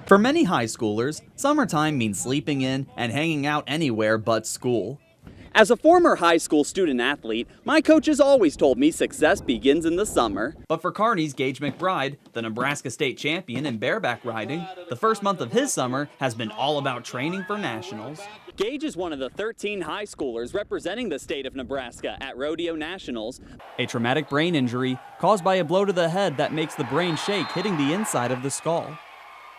For many high schoolers, summertime means sleeping in and hanging out anywhere but school. As a former high school student athlete, my coaches always told me success begins in the summer. But for Kearney's Gage McBride, the Nebraska state champion in bareback riding, the first month of his summer has been all about training for nationals. Gage is one of the 13 high schoolers representing the state of Nebraska at Rodeo Nationals. A traumatic brain injury caused by a blow to the head that makes the brain shake, hitting the inside of the skull.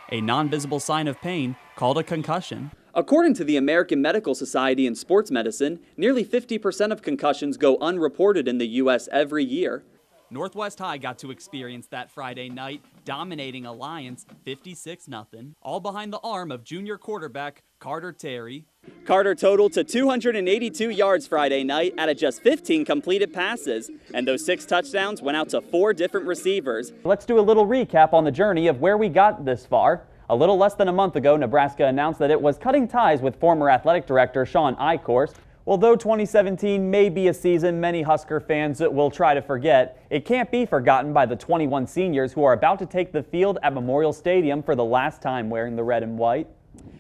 A non-visible sign of pain called a concussion. According to the American Medical Society in Sports Medicine, nearly 50% of concussions go unreported in the U.S. every year. Northwest High got to experience that Friday night, dominating Alliance 56-0, all behind the arm of junior quarterback Carter Terry. Carter totaled to 282 yards Friday night out of just 15 completed passes, and those 6 touchdowns went out to 4 different receivers. Let's do a little recap on the journey of where we got this far. A little less than a month ago, Nebraska announced that it was cutting ties with former athletic director Sean Eichhorst. Although 2017 may be a season many Husker fans will try to forget, it can't be forgotten by the 21 seniors who are about to take the field at Memorial Stadium for the last time wearing the red and white.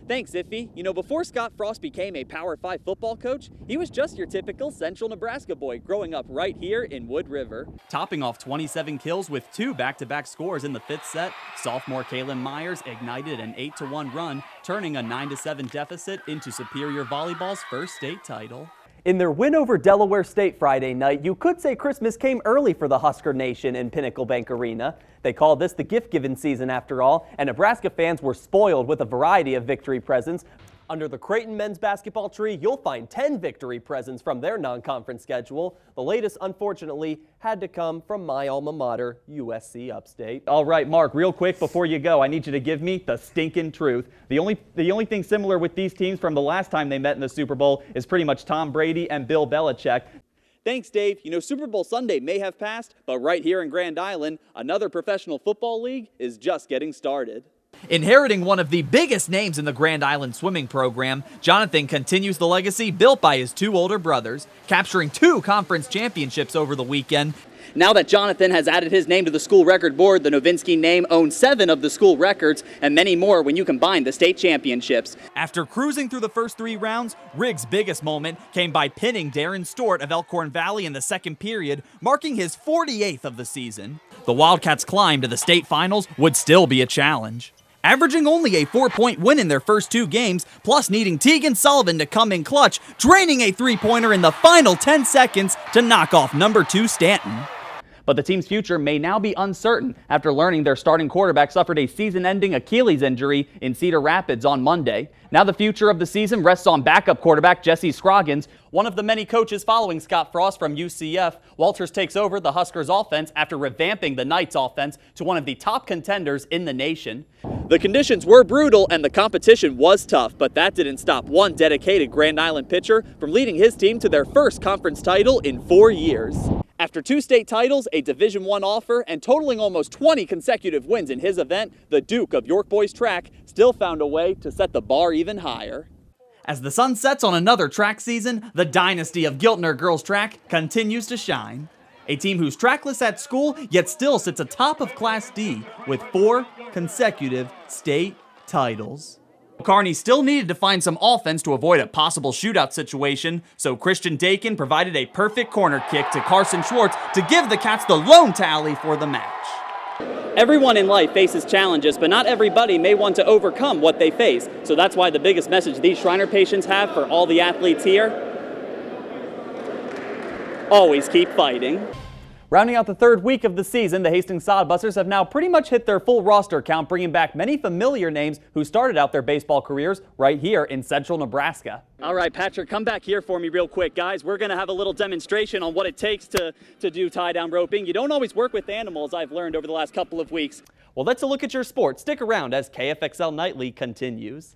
Thanks, Iffy. You know, before Scott Frost became a Power 5 football coach, he was just your typical Central Nebraska boy growing up right here in Wood River. Topping off 27 kills with 2 back-to-back scores in the 5th set, sophomore Kalen Myers ignited an 8-1 run, turning a 9-7 deficit into Superior Volleyball's first state title. In their win over Delaware State Friday night, you could say Christmas came early for the Husker Nation in Pinnacle Bank Arena. They call this the gift-giving season after all, and Nebraska fans were spoiled with a variety of victory presents. Under the Creighton men's basketball tree, you'll find 10 victory presents from their non-conference schedule. The latest, unfortunately, had to come from my alma mater, USC Upstate. All right, Mark, real quick before you go, I need you to give me the stinking truth. The only thing similar with these teams from the last time they met in the Super Bowl is pretty much Tom Brady and Bill Belichick. Thanks, Dave. You know, Super Bowl Sunday may have passed, but right here in Grand Island, another professional football league is just getting started. Inheriting one of the biggest names in the Grand Island swimming program, Jonathan continues the legacy built by his 2 older brothers, capturing 2 conference championships over the weekend. Now that Jonathan has added his name to the school record board, the Novinsky name owns 7 of the school records and many more when you combine the state championships. After cruising through the first 3 rounds, Riggs' biggest moment came by pinning Darren Stewart of Elkhorn Valley in the second period, marking his 48th of the season. The Wildcats' climb to the state finals would still be a challenge. Averaging only a 4-point win in their first 2 games, plus needing Tegan Sullivan to come in clutch, draining a 3-pointer in the final 10 seconds to knock off number 2 Stanton. But the team's future may now be uncertain after learning their starting quarterback suffered a season-ending Achilles injury in Cedar Rapids on Monday. Now the future of the season rests on backup quarterback Jesse Scroggins, one of the many coaches following Scott Frost from UCF. Walters takes over the Huskers offense after revamping the Knights offense to one of the top contenders in the nation. The conditions were brutal and the competition was tough, but that didn't stop one dedicated Grand Island pitcher from leading his team to their first conference title in 4 years. After 2 state titles, a Division I offer, and totaling almost 20 consecutive wins in his event, the Duke of York Boys Track still found a way to set the bar even higher. As the sun sets on another track season, the dynasty of Giltner Girls Track continues to shine. A team who's trackless at school, yet still sits atop of Class D with 4 consecutive state titles. Kearney still needed to find some offense to avoid a possible shootout situation, so Christian Dakin provided a perfect corner kick to Carson Schwartz to give the Cats the lone tally for the match. Everyone in life faces challenges, but not everybody may want to overcome what they face. So that's why the biggest message these Shriner patients have for all the athletes here: always keep fighting. Rounding out the 3rd week of the season, the Hastings Sodbusters have now pretty much hit their full roster count, bringing back many familiar names who started out their baseball careers right here in Central Nebraska. All right, Patrick, come back here for me real quick, guys. We're going to have a little demonstration on what it takes to do tie-down roping. You don't always work with animals, I've learned over the last couple of weeks. Well, let's look at your sport. Stick around as KFXL Nightly continues.